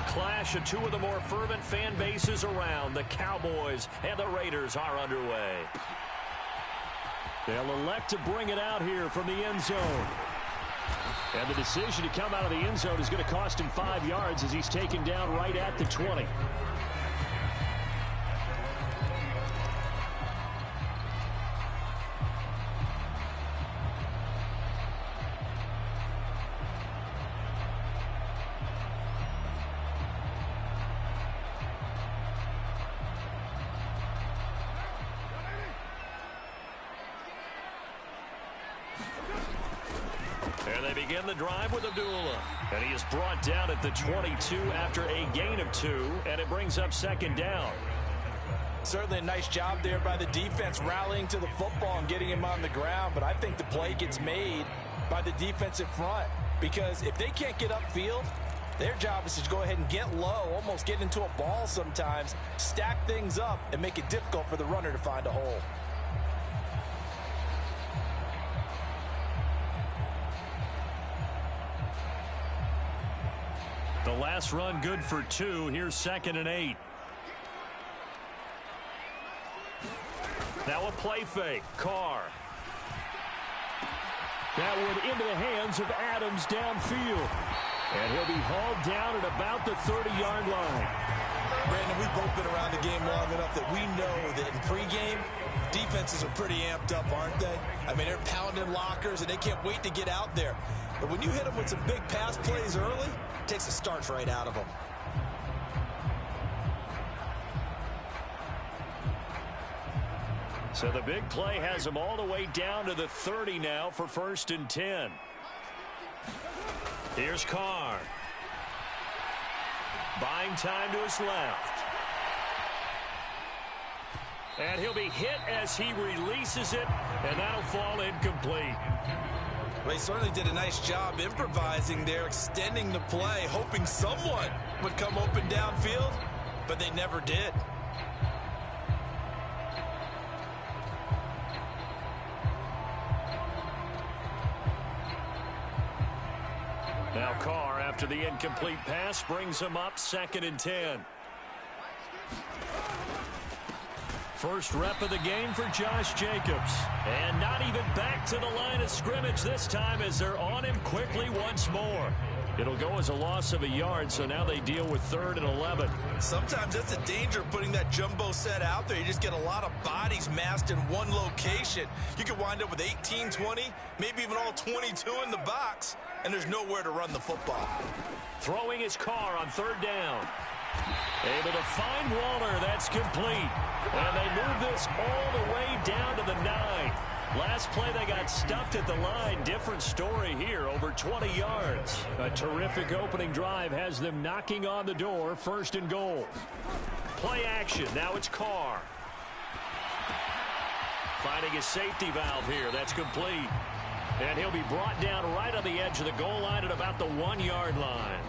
A clash of two of the more fervent fan bases around. The Cowboys and the Raiders are underway. They'll elect to bring it out here from the end zone. And the decision to come out of the end zone is going to cost him 5 yards as he's taken down right at the 20. And they begin the drive with Abdullah. And he is brought down at the 22 after a gain of 2, and it brings up second down. Certainly a nice job there by the defense rallying to the football and getting him on the ground, but I think the play gets made by the defensive front because if they can't get upfield, their job is to go ahead and get low, almost get into a ball sometimes, stack things up, and make it difficult for the runner to find a hole. The last run good for 2. Here's 2nd and 8. Now a play fake. Carr. That one into the hands of Adams downfield. And he'll be hauled down at about the 30-yard line. Brandon, we've both been around the game long enough that we know that in pregame, defenses are pretty amped up, aren't they? I mean, they're pounding lockers, and they can't wait to get out there. But when you hit them with some big pass plays early, it takes the starch right out of them. So the big play has him all the way down to the 30 now for 1st and 10. Here's Carr. Buying time to his left. And he'll be hit as he releases it, and that'll fall incomplete. They certainly did a nice job improvising there, extending the play, hoping someone would come open downfield, but they never did. Now Carr, after the incomplete pass, brings him up 2nd and 10. First rep of the game for Josh Jacobs. And not even back to the line of scrimmage this time as they're on him quickly once more. It'll go as a loss of a yard, so now they deal with 3rd and 11. Sometimes that's the danger of putting that jumbo set out there. You just get a lot of bodies massed in one location. You could wind up with 18, 20, maybe even all 22 in the box, and there's nowhere to run the football. Throwing his Carr on 3rd down. Able to find Waller. That's complete. And they move this all the way down to the 9. Last play, they got stuffed at the line. Different story here, over 20 yards. A terrific opening drive has them knocking on the door. 1st and goal. Play action. Now it's Carr. Finding his safety valve here. That's complete. And he'll be brought down right on the edge of the goal line at about the 1-yard line.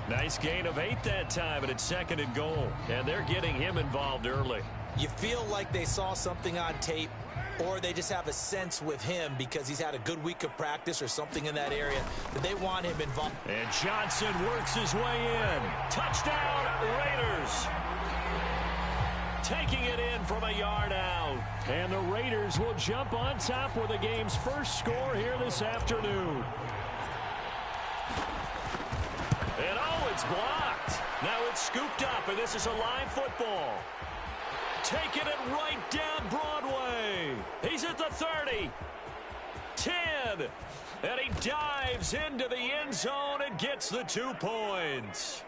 Nice gain of 8 that time, and it's 2nd and goal. And they're getting him involved early. You feel like they saw something on tape, or they just have a sense with him because he's had a good week of practice or something in that area that they want him involved. And Johnson works his way in. Touchdown, Raiders. Taking it in from a yard out. And the Raiders will jump on top with the game's first score here this afternoon. And oh, it's blocked. Now it's scooped up, and this is a live football. Taking it right down Broadway. He's at the 30. 10. And he dives into the end zone and gets the 2 points.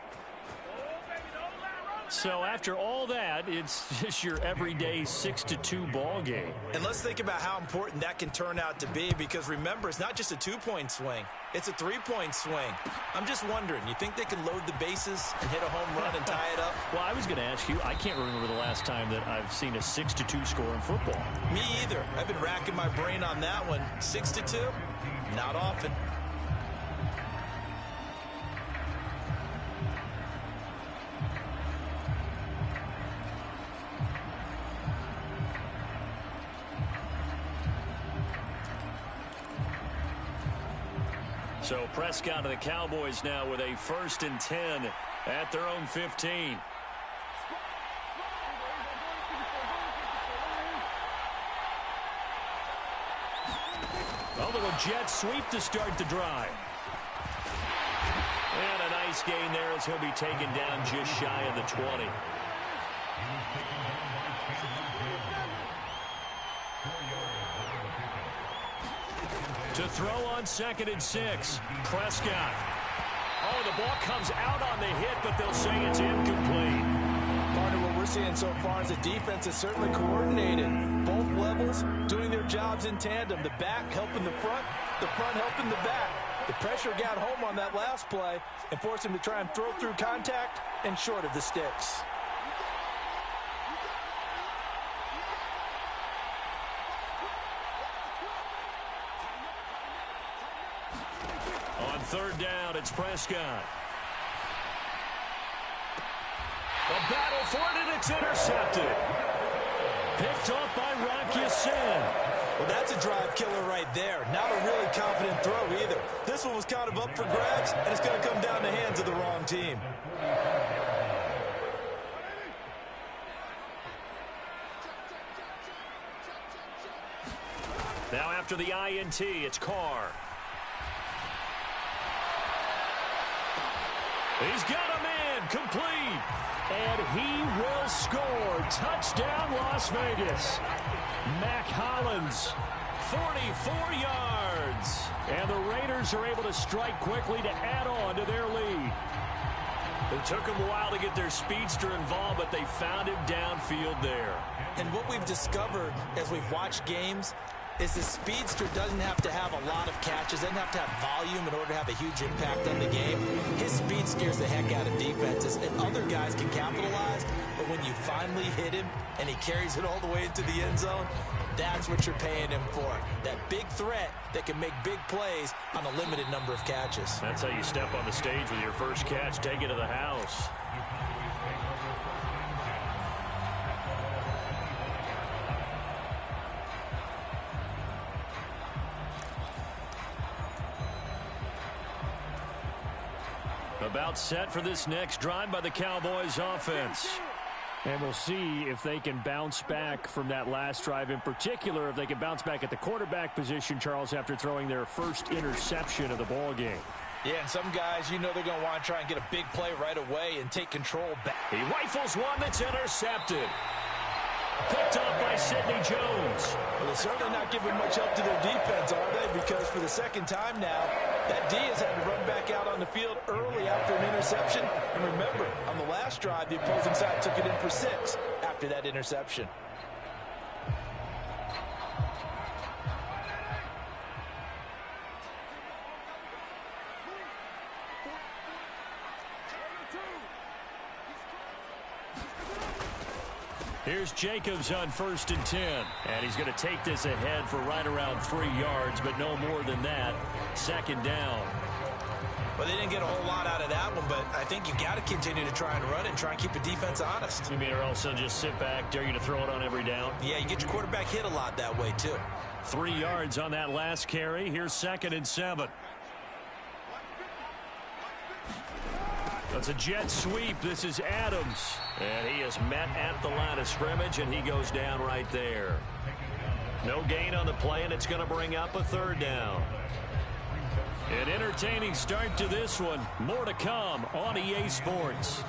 So after all that, it's just your everyday 6-2 ball game. And let's think about how important that can turn out to be, because remember, it's not just a 2-point swing. It's a 3-point swing. I'm just wondering, you think they can load the bases and hit a home run and tie it up? Well, I was going to ask you, I can't remember the last time that I've seen a 6-2 score in football. Me either. I've been racking my brain on that one. 6-2? Not often. So Prescott and the Cowboys now with a 1st and 10 at their own 15. A little jet sweep to start the drive. And a nice gain there as he'll be taken down just shy of the 20. To throw on 2nd and 6. Prescott. Oh, the ball comes out on the hit, but they'll say it's incomplete. Partner, what we're seeing so far is the defense is certainly coordinated. Both levels doing their jobs in tandem. The back helping the front helping the back. The pressure got home on that last play and forced him to try and throw through contact and short of the sticks. On 3rd down, it's Prescott. A battle for it, and it's intercepted. Picked off by Rocky Sin. Well, that's a drive killer right there. Not a really confident throw either. This one was kind of up for grabs, and it's going to come down the hands of the wrong team. Now after the INT, it's Carr. He's got a man complete. And he will score. Touchdown, Las Vegas. Mac Hollins, 44 yards. And the Raiders are able to strike quickly to add on to their lead. It took them a while to get their speedster involved, but they found him downfield there. And what we've discovered as we've watched games is the speedster doesn't have to have a lot of catches, doesn't have to have volume in order to have a huge impact on the game. His speed scares the heck out of defenses, and other guys can capitalize, but when you finally hit him and he carries it all the way into the end zone, that's what you're paying him for. That big threat that can make big plays on a limited number of catches. That's how you step on the stage with your first catch, take it to the house. About set for this next drive by the Cowboys offense. And we'll see if they can bounce back from that last drive, in particular if they can bounce back at the quarterback position, Charles, after throwing their first interception of the ball game. Yeah, and some guys, you know they're going to want to try and get a big play right away and take control back. He rifles one that's intercepted. Picked up by Sidney Jones. Well, they're certainly not giving much help to their defense, are they? Because for the second time now, that D has had to run back out on the field early after an interception. And remember, on the last drive, the opposing side took it in for 6 after that interception. Here's Jacobs on 1st and 10. And he's going to take this ahead for right around 3 yards, but no more than that. 2nd down. Well, they didn't get a whole lot out of that one, but I think you've got to continue to try and run and try and keep the defense honest. You mean, or else they'll just sit back, dare you to throw it on every down? Yeah, you get your quarterback hit a lot that way, too. 3 yards on that last carry. Here's 2nd and 7. That's a jet sweep. This is Adams. And he is met at the line of scrimmage, and he goes down right there. No gain on the play, and it's going to bring up a 3rd down. An entertaining start to this one. More to come on EA Sports.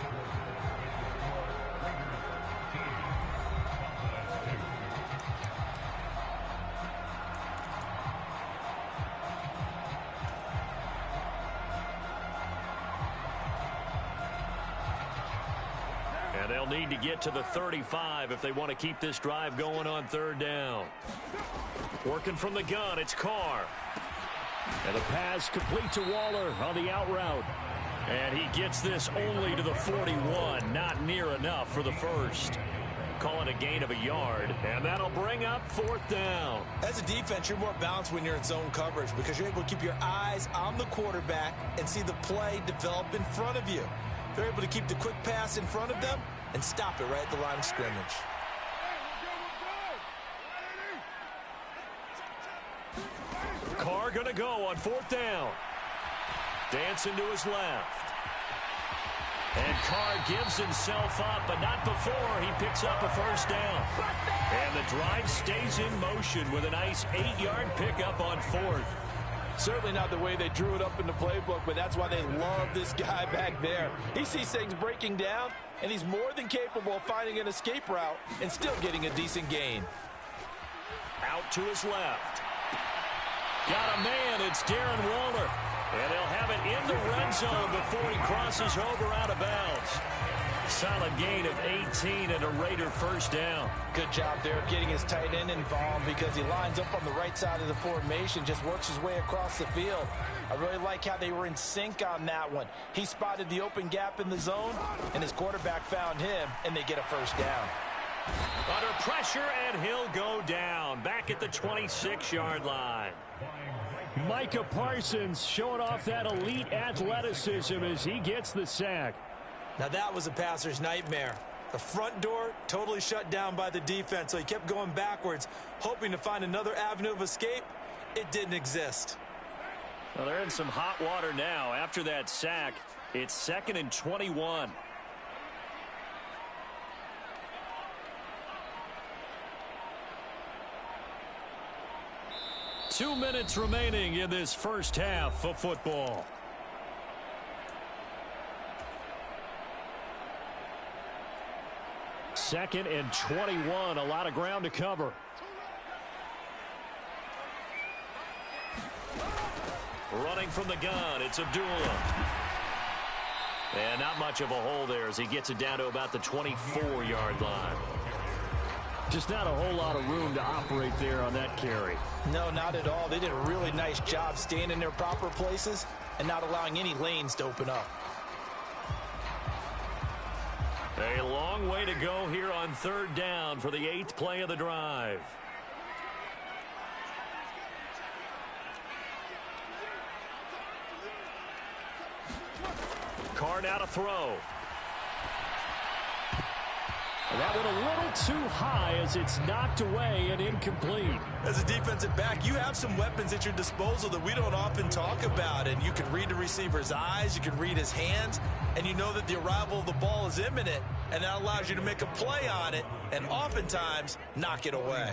And they'll need to get to the 35 if they want to keep this drive going on 3rd down. Working from the gun, it's Carr. And the pass complete to Waller on the out route. And he gets this only to the 41. Not near enough for the first. Call it a gain of a yard. And that'll bring up 4th down. As a defense, you're more balanced when you're in zone coverage because you're able to keep your eyes on the quarterback and see the play develop in front of you. They're able to keep the quick pass in front of them and stop it right at the line of scrimmage. Carr going to go on 4th down. Dancing to his left. And Carr gives himself up, but not before he picks up a first down. And the drive stays in motion with a nice 8-yard pickup on 4th. Certainly not the way they drew it up in the playbook, but that's why they love this guy back there. He sees things breaking down, and he's more than capable of finding an escape route and still getting a decent gain. Out to his left. Got a man. It's Darren Waller. And they'll have it in the red zone before he crosses over out of bounds. Solid gain of 18 and a Raider first down. Good job there of getting his tight end involved because he lines up on the right side of the formation, just works his way across the field. I really like how they were in sync on that one. He spotted the open gap in the zone, and his quarterback found him, and they get a first down. Under pressure, and he'll go down. Back at the 26-yard line. Micah Parsons showing off that elite athleticism as he gets the sack. Now that was a passer's nightmare. The front door totally shut down by the defense, so he kept going backwards, hoping to find another avenue of escape. It didn't exist. Well, they're in some hot water now. After that sack, it's 2nd and 21. Two minutes remaining in this first half of football. Second and 21. A lot of ground to cover. Running from the gun, it's Abdullah. And not much of a hole there as he gets it down to about the 24-yard line. Just not a whole lot of room to operate there on that carry. No, not at all. They did a really nice job staying in their proper places and not allowing any lanes to open up. A long way to go here on 3rd down for the 8th play of the drive. Carr now to throw. That one a little too high as it's knocked away and incomplete. As a defensive back, you have some weapons at your disposal that we don't often talk about. And you can read the receiver's eyes, you can read his hands, and you know that the arrival of the ball is imminent, and that allows you to make a play on it and oftentimes knock it away.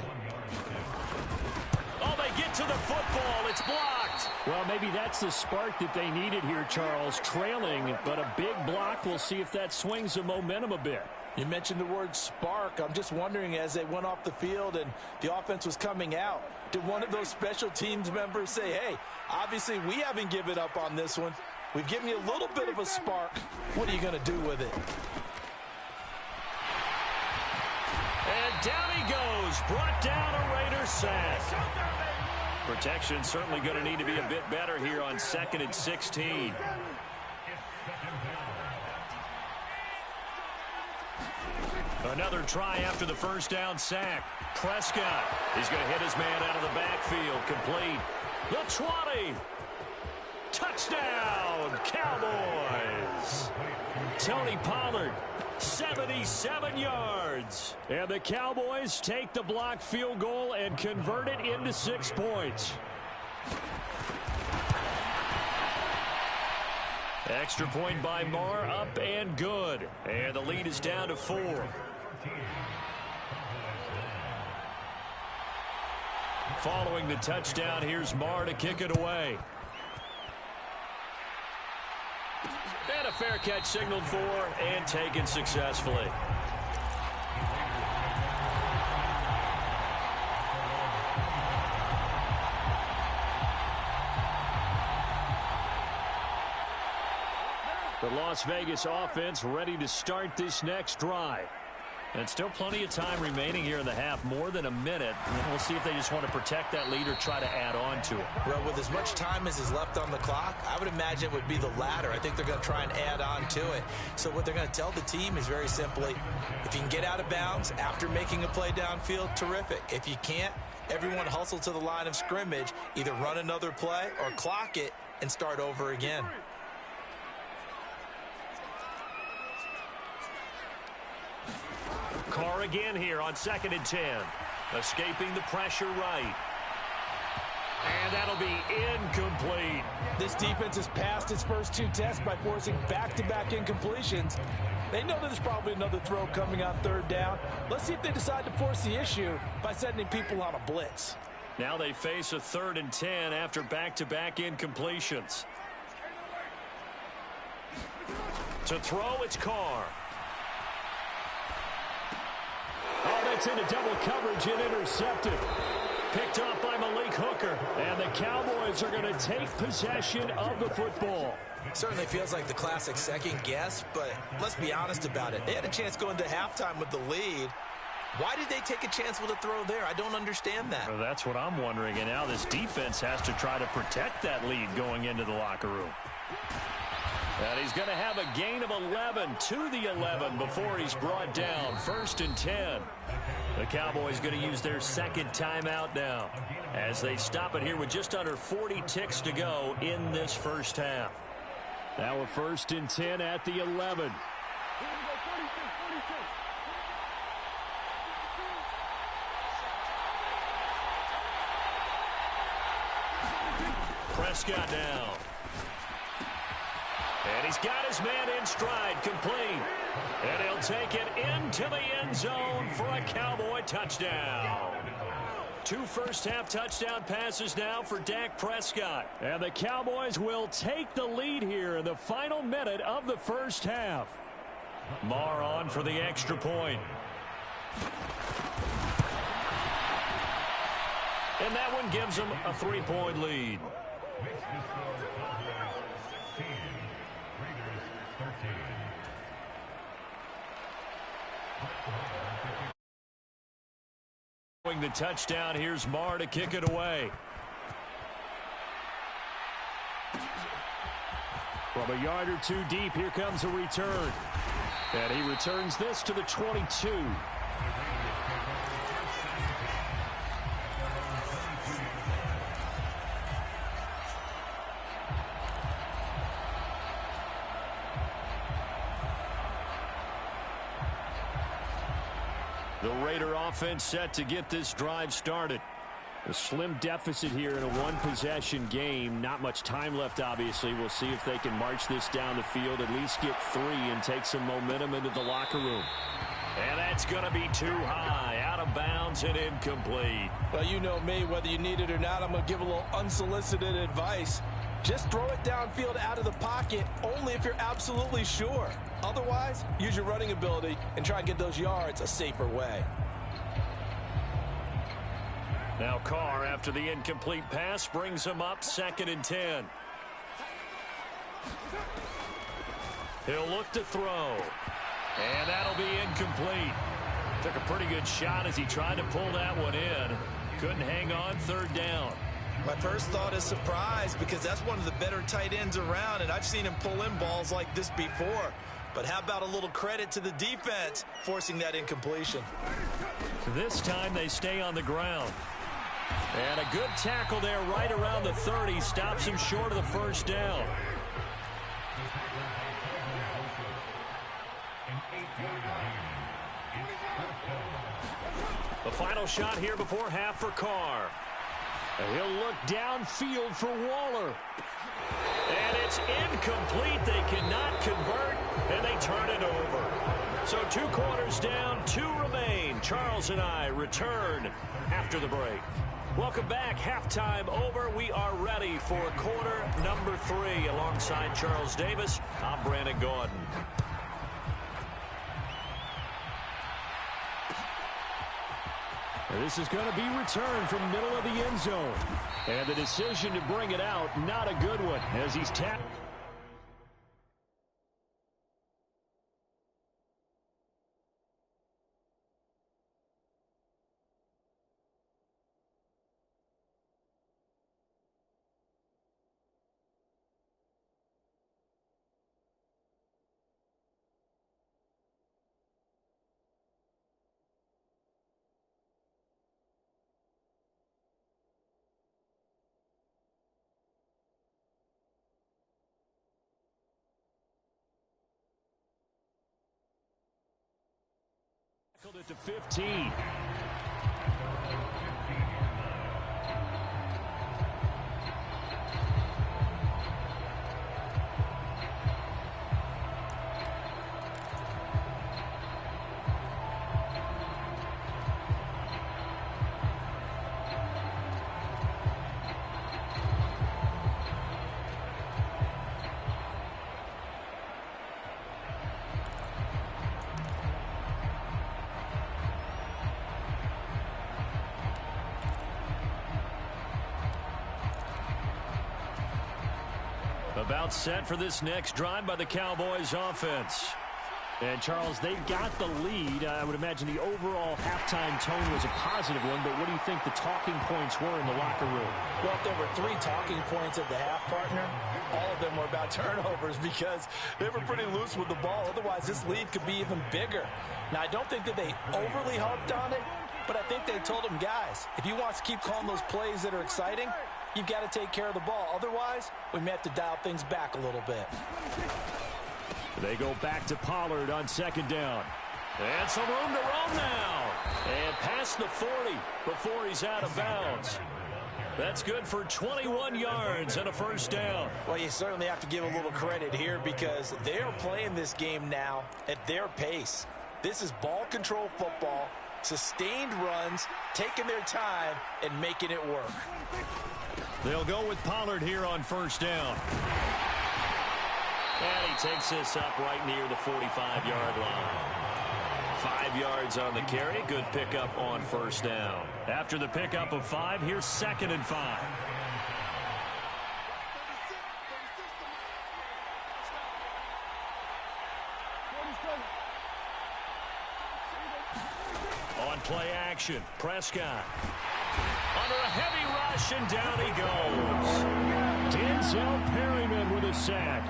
Oh, they get to the football. It's blocked. Well, maybe that's the spark that they needed here, Charles. Trailing, but a big block. We'll see if that swings the momentum a bit. You mentioned the word spark. I'm just wondering, as they went off the field and the offense was coming out, did one of those special teams members say, hey, obviously we haven't given up on this one. We've given you a little bit of a spark. What are you going to do with it? And down he goes. Brought down a Raider sack. Protection certainly going to need to be a bit better here on 2nd and 16. Another try after the first down sack. Prescott. He's going to hit his man out of the backfield. Complete. The 20. Touchdown, Cowboys. Tony Pollard, 77 yards. And the Cowboys take the blocked field goal and convert it into 6 points. Extra point by Marr, up and good. And the lead is down to 4. Following the touchdown, here's Marr to kick it away. And a fair catch signaled for and taken successfully. The Las Vegas offense ready to start this next drive. And still plenty of time remaining here in the half, more than a minute. And we'll see if they just want to protect that lead or try to add on to it. Well, with as much time as is left on the clock, I would imagine it would be the latter. I think they're going to try and add on to it. So what they're going to tell the team is very simply, if you can get out of bounds after making a play downfield, terrific. If you can't, everyone hustle to the line of scrimmage, either run another play or clock it and start over again. Carr again here on 2nd and 10. Escaping the pressure right. And that'll be incomplete. This defense has passed its first 2 tests by forcing back-to-back incompletions. They know there's probably another throw coming on 3rd down. Let's see if they decide to force the issue by sending people on a blitz. Now they face a 3rd and 10 after back-to-back incompletions. To throw, it's Carr. Oh, that's into double coverage and intercepted. Picked off by Malik Hooker. And the Cowboys are going to take possession of the football. Certainly feels like the classic second guess, but let's be honest about it. They had a chance going to halftime with the lead. Why did they take a chance with a throw there? I don't understand that. Well, that's what I'm wondering. And now this defense has to try to protect that lead going into the locker room. And he's going to have a gain of 11 to the 11 before he's brought down. 1st and 10. The Cowboys going to use their 2nd timeout now as they stop it here with just under 40 ticks to go in this first half. Now a 1st and 10 at the 11. Prescott now. And he's got his man in stride, complete. And he'll take it into the end zone for a Cowboy touchdown. 2 first-half touchdown passes now for Dak Prescott. And the Cowboys will take the lead here in the final minute of the first half. Marr on for the extra point. And that one gives them a 3-point lead. The touchdown. Here's Marr to kick it away. From a yard or 2 deep, here comes a return. And he returns this to the 22. The Raider offense set to get this drive started. A slim deficit here in a 1-possession game. Not much time left, obviously. We'll see if they can march this down the field, at least get 3 and take some momentum into the locker room. And that's going to be too high, out of bounds and incomplete. Well, you know me, whether you need it or not, I'm going to give a little unsolicited advice. Just throw it downfield out of the pocket only if you're absolutely sure. Otherwise, use your running ability and try and get those yards a safer way. Now Carr, after the incomplete pass, brings him up 2nd and 10. He'll look to throw. And that'll be incomplete. Took a pretty good shot as he tried to pull that one in. Couldn't hang on 3rd down. My first thought is surprise because that's one of the better tight ends around, and I've seen him pull in balls like this before. But how about a little credit to the defense forcing that incompletion? This time they stay on the ground. And a good tackle there right around the 30 stops him short of the 1st down. The final shot here before half for Carr. And he'll look downfield for Waller. And it's incomplete. They cannot convert, and they turn it over. So 2 quarters down, 2 remain. Charles and I return after the break. Welcome back. Halftime over. We are ready for quarter number 3. Alongside Charles Davis, I'm Brandon Gordon. This is going to be returned from middle of the end zone. And the decision to bring it out, not a good one, as he's tapped. It to 15. About set for this next drive by the Cowboys offense. And, Charles, they've got the lead. I would imagine the overall halftime tone was a positive one, but what do you think the talking points were in the locker room? Well, if there were 3 talking points at the half, partner, all of them were about turnovers because they were pretty loose with the ball. Otherwise, this lead could be even bigger. Now, I don't think that they overly harped on it, but I think they told them, guys, if you want to keep calling those plays that are exciting, you've got to take care of the ball. Otherwise, we may have to dial things back a little bit. They go back to Pollard on second down. And some room to roam now. And past the 40 before he's out of bounds. That's good for 21 yards and a first down. Well, you certainly have to give a little credit here because they are playing this game now at their pace. This is ball control football, sustained runs, taking their time, and making it work. They'll go with Pollard here on first down. And he takes this up right near the 45-yard line. 5 yards on the carry. Good pickup on first down. After the pickup of 5, here's 2nd and 5. On play action, Prescott. Under a heavy rush, and down he goes. Denzel Perryman with a sack.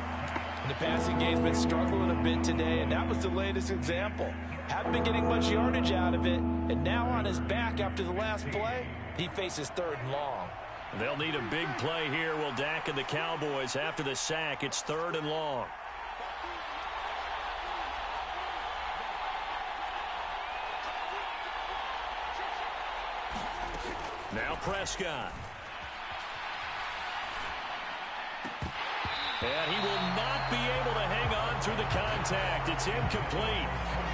The passing game's been struggling a bit today, and that was the latest example. Haven't been getting much yardage out of it, and now on his back after the last play, he faces 3rd and long. They'll need a big play here. Will Dak and the Cowboys after the sack. It's 3rd and long. Now Prescott. And he will not be able to hang on through the contact. It's incomplete.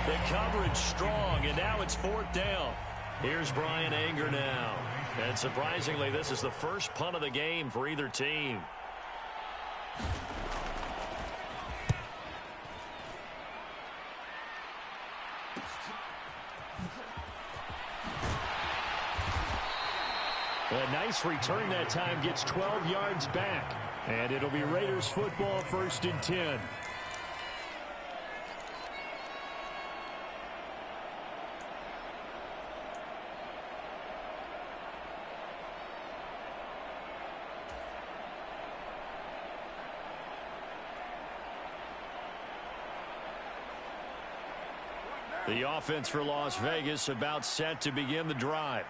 The coverage strong, and now it's 4th down. Here's Brian Anger now. And surprisingly, this is the first punt of the game for either team. A nice return that time, gets 12 yards back. And it'll be Raiders football, 1st and 10. The offense for Las Vegas about set to begin the drive.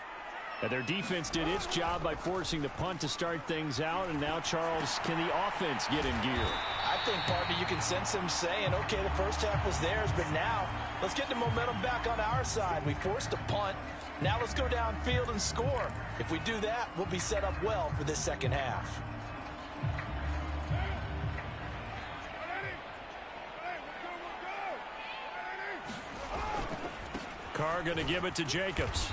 And their defense did its job by forcing the punt to start things out. And now, Charles, can the offense get in gear? I think, partner, you can sense them saying, okay, the first half was theirs, but now let's get the momentum back on our side. We forced a punt. Now let's go downfield and score. If we do that, we'll be set up well for this second half. Carr going to give it to Jacobs.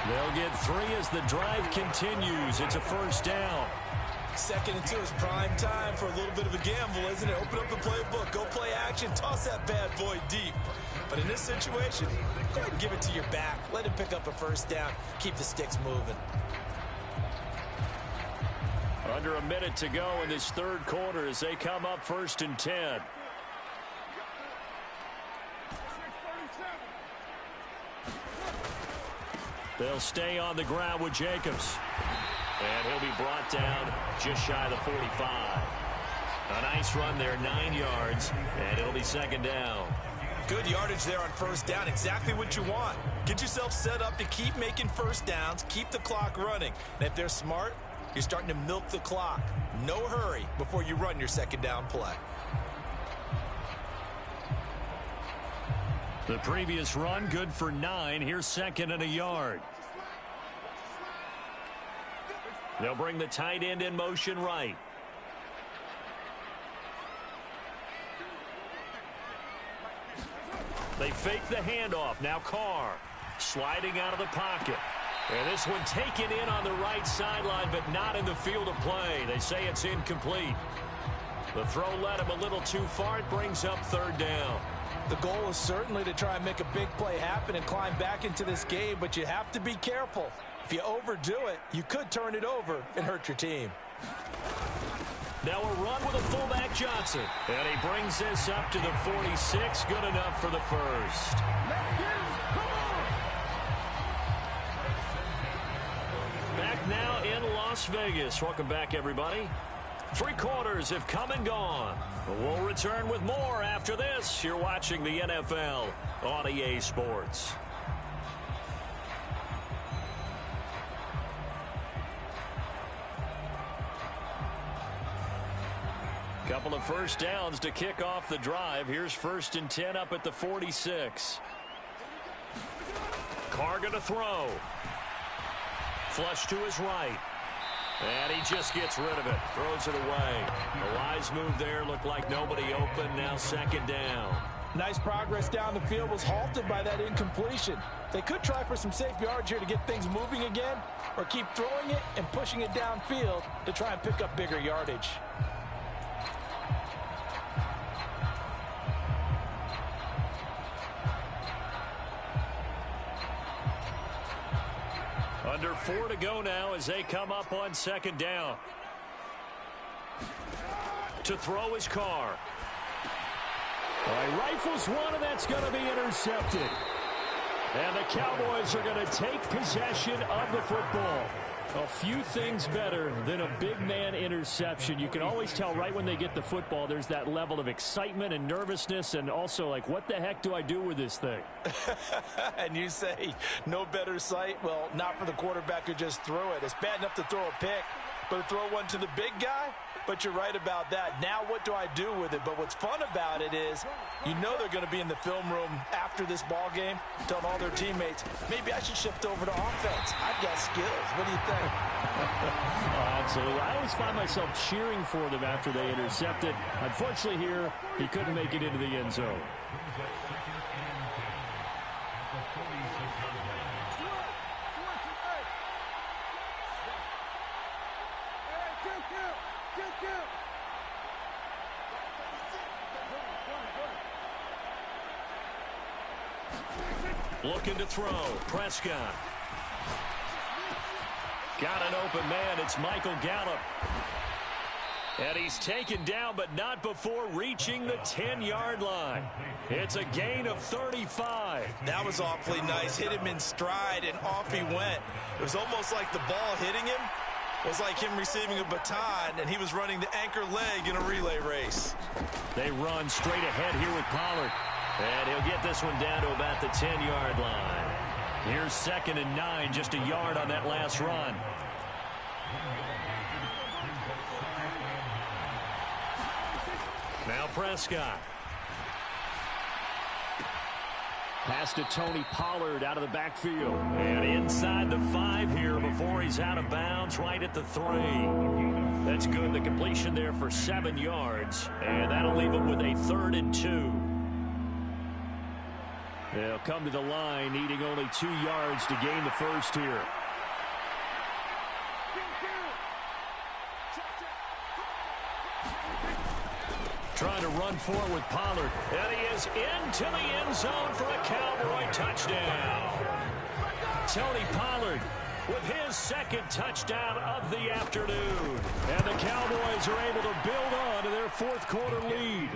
They'll get 3 as the drive continues. It's a first down. 2nd and 2 is prime time for a little bit of a gamble, isn't it? Open up the playbook, go play action, toss that bad boy deep. But in this situation, go ahead and give it to your back. Let him pick up a first down. Keep the sticks moving. Under a minute to go in this 3rd quarter as they come up 1st and 10. They'll stay on the ground with Jacobs. And he'll be brought down just shy of the 45. A nice run there, 9 yards, and it'll be 2nd down. Good yardage there on first down, exactly what you want. Get yourself set up to keep making first downs, keep the clock running. And if they're smart, you're starting to milk the clock. No hurry before you run your 2nd down play. The previous run, good for 9. Here's 2nd and a yard. They'll bring the tight end in motion right. They fake the handoff. Now Carr sliding out of the pocket. And this one taken in on the right sideline, but not in the field of play. They say it's incomplete. The throw led him a little too far. It brings up 3rd down. The goal is certainly to try and make a big play happen and climb back into this game, but you have to be careful. If you overdo it, you could turn it over and hurt your team. Now a run with a fullback Johnson. And he brings this up to the 46. Good enough for the first. Back now in Las Vegas. Welcome back, everybody. 3 quarters have come and gone. We'll return with more after this. You're watching the NFL on EA Sports. Couple of first downs to kick off the drive. Here's 1st and 10 up at the 46. Carr going to throw. Flush to his right. And he just gets rid of it. Throws it away. A wise move there. Looked like nobody open. Now 2nd down. Nice progress down the field was halted by that incompletion. They could try for some safe yards here to get things moving again, or keep throwing it and pushing it downfield to try and pick up bigger yardage. Under 4 to go now as they come up on 2nd down. To throw his Carr. He rifles one, and that's going to be intercepted. And the Cowboys are going to take possession of the football. A few things better than a big man interception. You can always tell right when they get the football, there's that level of excitement and nervousness, and also like, what the heck do I do with this thing? And you say no better sight? Well, not for the quarterback who just threw it. It's bad enough to throw a pick, but to throw one to the big guy? But you're right about that. Now what do I do with it? But what's fun about it is you know they're going to be in the film room after this ball game telling all their teammates, maybe I should shift over to offense. I've got skills. What do you think? Absolutely. I always find myself cheering for them after they intercept it. Unfortunately here, he couldn't make it into the end zone. Looking to throw. Prescott. Got an open man. It's Michael Gallup. And he's taken down, but not before reaching the 10-yard line. It's a gain of 35. That was awfully nice. Hit him in stride, and off he went. It was almost like the ball hitting him was like him receiving a baton, and he was running the anchor leg in a relay race. They run straight ahead here with Pollard. And he'll get this one down to about the 10-yard line. Here's 2nd and 9, just a yard on that last run. Now Prescott. Pass to Tony Pollard out of the backfield. And inside the 5 here before he's out of bounds, right at the 3. That's good. The completion there for 7 yards. And that'll leave him with a 3rd and 2. They'll come to the line, needing only 2 yards to gain the first here. Trying to run forward with Pollard. And he is into the end zone for a Cowboy touchdown. Tony Pollard with his 2nd touchdown of the afternoon. And the Cowboys are able to build on to their 4th quarter lead.